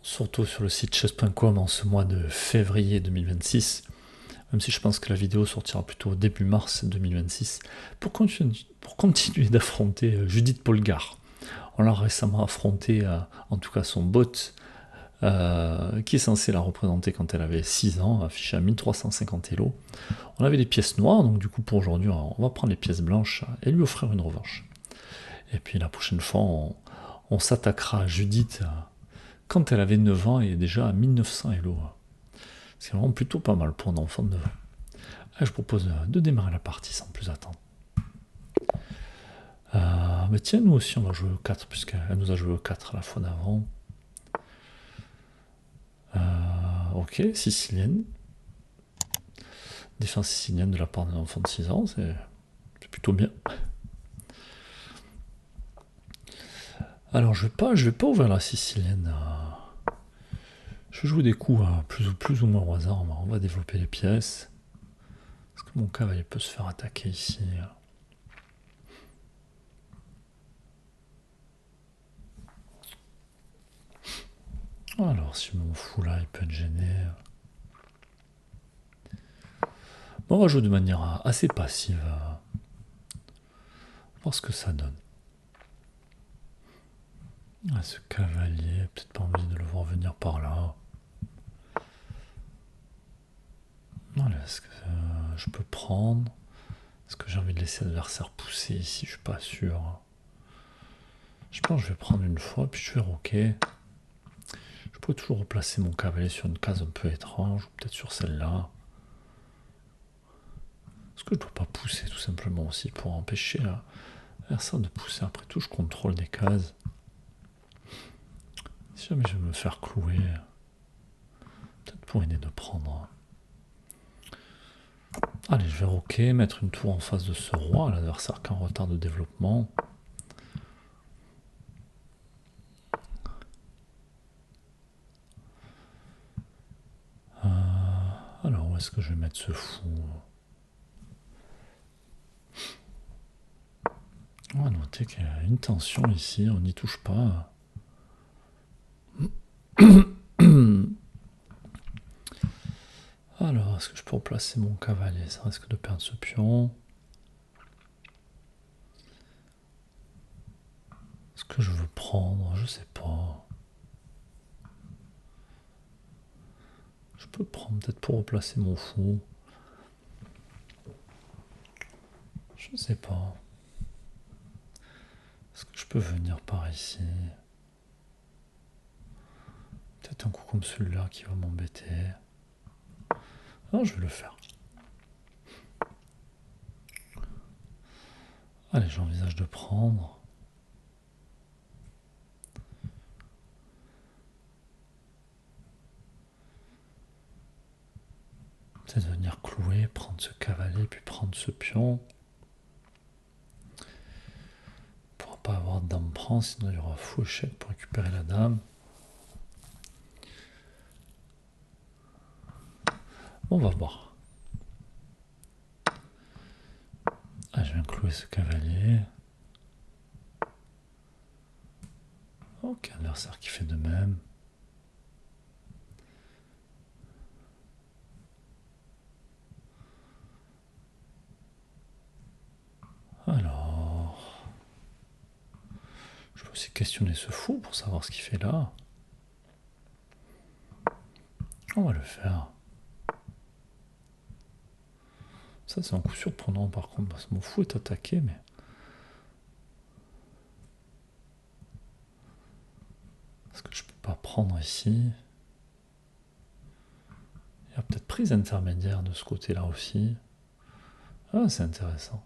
surtout sur le site chess.com en ce mois de février 2026, même si je pense que la vidéo sortira plutôt début mars 2026, pour continuer d'affronter Judith Polgar. On l'a récemment affronté, en tout cas son bot, qui est censé la représenter quand elle avait 6 ans, affiché à 1350 Elo. On avait des pièces noires, donc du coup pour aujourd'hui on va prendre les pièces blanches et lui offrir une revanche. Et puis la prochaine fois on s'attaquera à Judith quand elle avait 9 ans et déjà à 1900 Elo. C'est vraiment plutôt pas mal pour un enfant de 9 ans. Allez, je propose de démarrer la partie sans plus attendre. Mais tiens, nous aussi on va jouer au 4, puisqu'elle nous a joué au 4 la fois d'avant. Ok, sicilienne. Défense sicilienne de la part d'un enfant de 6 ans, c'est plutôt bien. Alors je vais pas ouvrir la sicilienne. Je joue des coups plus ou moins au hasard. On va développer les pièces. Est-ce que mon cavalier peut se faire attaquer ici? Alors si mon fou là il peut être gêné. Bon, on va jouer de manière assez passive. Voir ce que ça donne. Ce cavalier, peut-être pas envie de le voir venir par là. Est-ce que je peux prendre? Est-ce que j'ai envie de laisser l'adversaire pousser ici? Je suis pas sûr. Je pense que je vais prendre une fois, puis je vais roquer. Je pourrais toujours replacer mon cavalier sur une case un peu étrange, ou peut-être sur celle-là. Est-ce que je ne dois pas pousser tout simplement aussi pour empêcher l'adversaire de pousser? Après tout, je contrôle des cases. Si jamais je vais me faire clouer, peut-être pour aider de prendre. Allez, je vais roquer, mettre une tour en face de ce roi, l'adversaire qui est en retard de développement. Alors, où est-ce que je vais mettre ce fou? On va noter qu'il y a une tension ici, on n'y touche pas. Alors, est-ce que je peux replacer mon cavalier? Ça risque de perdre ce pion. Est-ce que je veux prendre? Je sais pas. Je peux prendre peut-être pour replacer mon fou. Je sais pas. Est-ce que je peux venir par ici? Peut-être un coup comme celui-là qui va m'embêter. Non, je vais le faire. Allez, j'envisage de prendre. Peut-être venir clouer, prendre ce cavalier, puis prendre ce pion. On ne pourra pas avoir de dame prend, sinon il y aura fou échec pour récupérer la dame. Bon, on va voir. Ah, je viens clouer ce cavalier. Ok, adversaire qui fait de même. Alors, je peux aussi questionner ce fou pour savoir ce qu'il fait là. On va le faire. Ça, c'est un coup surprenant par contre, parce que mon fou est attaqué, mais... Est-ce que je peux pas prendre ici? Il y a peut-être prise intermédiaire de ce côté-là aussi. Ah, c'est intéressant.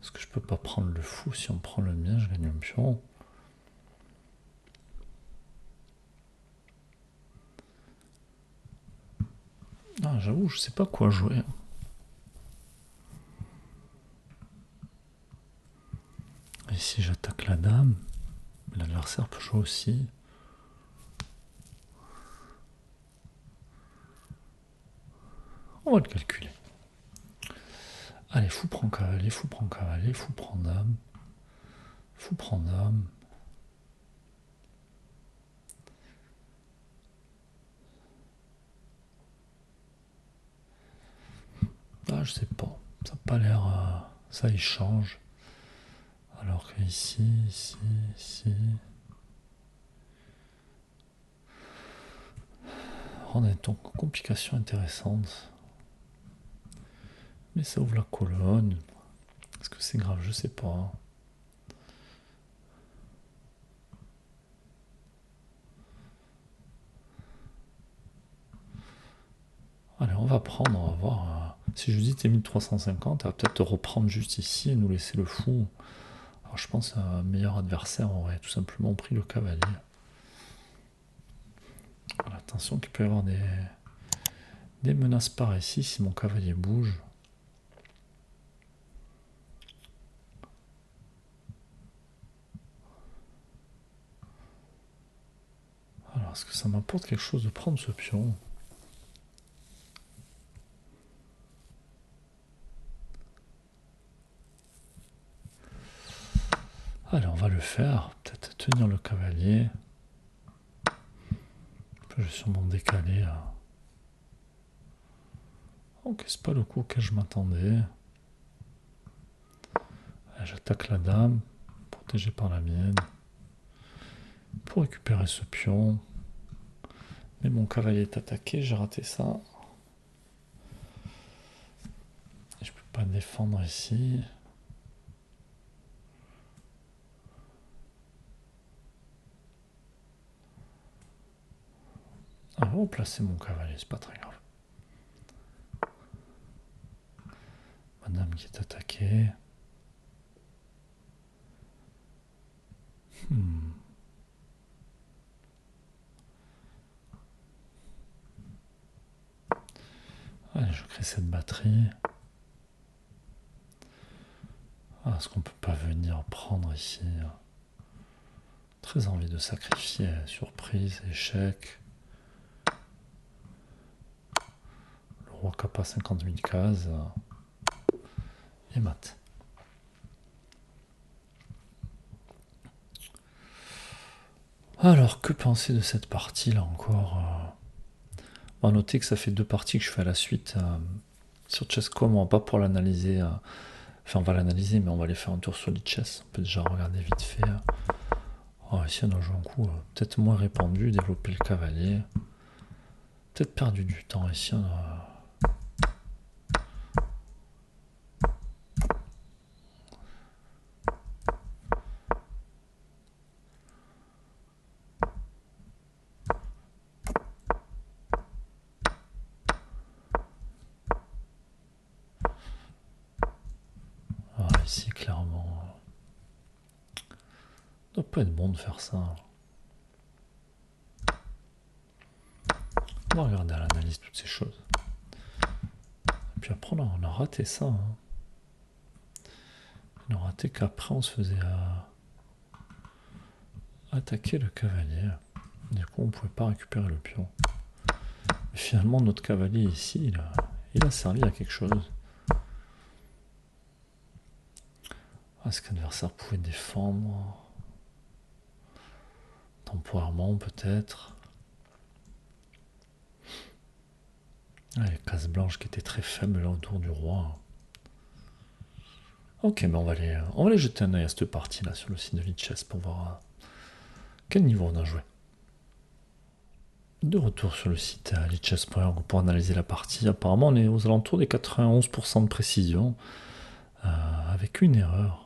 Est-ce que je peux pas prendre le fou? Si on prend le mien, je gagne un pion. Ah, j'avoue, je sais pas quoi jouer. Ici, j'attaque la dame. L'adversaire peut jouer aussi. On va le calculer. Allez, fou prend cavalier, fou prend cavalier, fou prend dame. Fou prend dame. pas l'air... ça, il change. Alors que ici, ici... On a donc une complication intéressante. Mais ça ouvre la colonne. Est-ce que c'est grave? Je sais pas. Allez, on va prendre, on va voir. Si je dis t'es 1350, elle va peut-être reprendre juste ici et nous laisser le fou. Alors je pense qu'un meilleur adversaire aurait tout simplement pris le cavalier. Attention qu'il peut y avoir des menaces par ici si mon cavalier bouge. Alors est-ce que ça m'apporte quelque chose de prendre ce pion? Allez, on va le faire. Peut-être tenir le cavalier. Je vais sûrement décaler là. Ok, c'est pas le coup auquel je m'attendais. J'attaque la dame, protégée par la mienne, pour récupérer ce pion. Mais mon cavalier est attaqué, j'ai raté ça. Et je peux pas défendre ici. Ah, on va replacer mon cavalier, c'est pas très grave. Madame qui est attaquée. Allez, je crée cette batterie. Ah, est-ce qu'on peut pas venir prendre ici? Très envie de sacrifier. Surprise, échec. Le roi capa 50 000 cases. Et mat. Alors, que penser de cette partie là encore? On va noter que ça fait 2 parties que je fais à la suite. Sur Chess.com, on va pas pour l'analyser. Enfin, on va l'analyser, mais on va aller faire un tour sur Lichess. On peut déjà regarder vite fait. Oh, ici, on a joué un coup peut-être moins répandu, développer le cavalier. Peut-être perdu du temps ici. On a... ici, clairement, ça doit pas être bon de faire ça. On va regarder à l'analyse toutes ces choses. Et puis après, on a raté ça. On a raté qu'après, on se faisait attaquer le cavalier. Du coup, on pouvait pas récupérer le pion. Mais finalement, notre cavalier ici, il a servi à quelque chose. Est-ce qu'un adversaire pouvait défendre temporairement peut-être? Les cases blanches qui étaient très faibles là autour du roi. Ok, mais on va aller jeter un œil à cette partie là sur le site de Lichess pour voir quel niveau on a joué. De retour sur le site lichess.org pour analyser la partie. Apparemment, on est aux alentours des 91% de précision avec une erreur.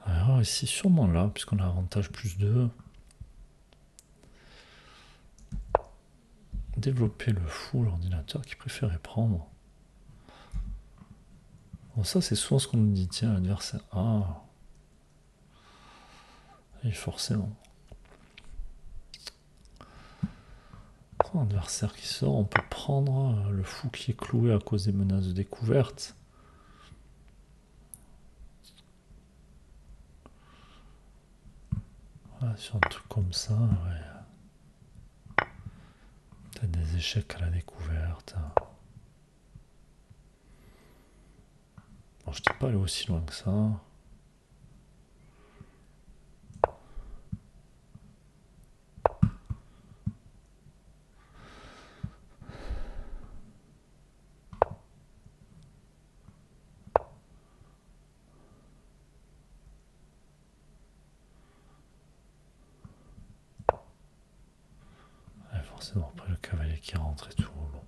Alors ici, sûrement là, puisqu'on a avantage plus 2. Développer le fou, l'ordinateur qui préférait prendre. Bon, ça, c'est souvent ce qu'on nous dit. Tiens, l'adversaire. Ah. Et forcément. Un adversaire qui sort, on peut prendre le fou qui est cloué à cause des menaces de découverte. Voilà, sur un truc comme ça, ouais. Peut-être des échecs à la découverte. Bon, je n'étais pas allé aussi loin que ça. c'est bon, après le cavalier qui rentre et tout. Bon.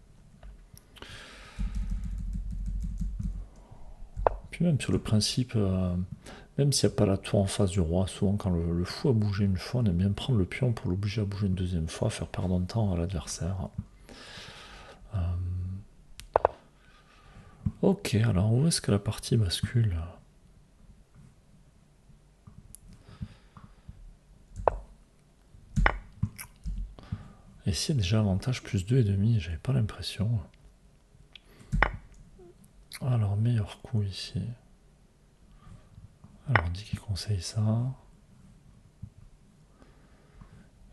Puis même sur le principe, même s'il n'y a pas la tour en face du roi, souvent quand le fou a bougé une fois, on aime bien prendre le pion pour l'obliger à bouger une deuxième fois, faire perdre de temps à l'adversaire. Ok, alors où est-ce que la partie bascule? Et s'il y a déjà avantage plus 2,5, j'avais pas l'impression. Alors, meilleur coup ici. Alors, on dit qu'il conseille ça.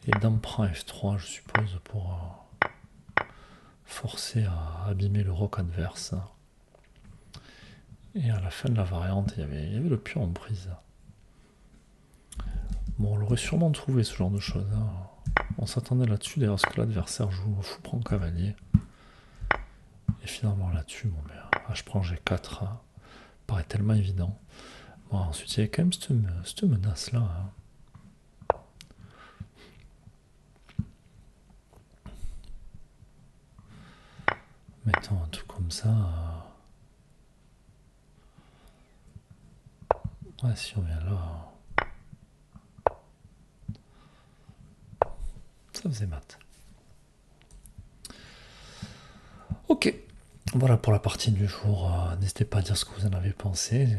Et d'emprunt F3, je suppose, pour forcer à abîmer le roc adverse. Et à la fin de la variante, il y avait le pion en prise. Bon, on l'aurait sûrement trouvé ce genre de choses. On s'attendait là-dessus, d'ailleurs, ce que l'adversaire joue fou prend cavalier. Et finalement là-dessus, bon, H prend G4, paraît tellement évident. Bon, ensuite, il y avait quand même cette menace-là. Mettons un truc comme ça. Ouais, si on vient là. Ça faisait mat. Ok. Voilà pour la partie du jour. N'hésitez pas à dire ce que vous en avez pensé.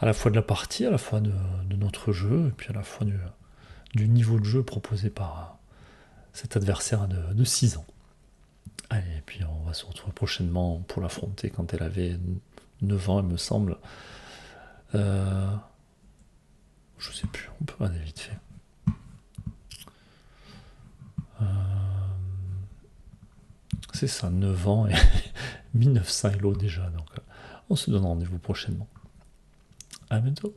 À la fois de la partie, à la fois de notre jeu, et puis à la fois du niveau de jeu proposé par cet adversaire de 6 ans. Allez, et puis on va se retrouver prochainement pour l'affronter quand elle avait 9 ans, il me semble. Je sais plus, on peut regarder vite fait. C'est ça, 9 ans et 1900 Hello déjà. Donc on se donne rendez-vous prochainement. À bientôt.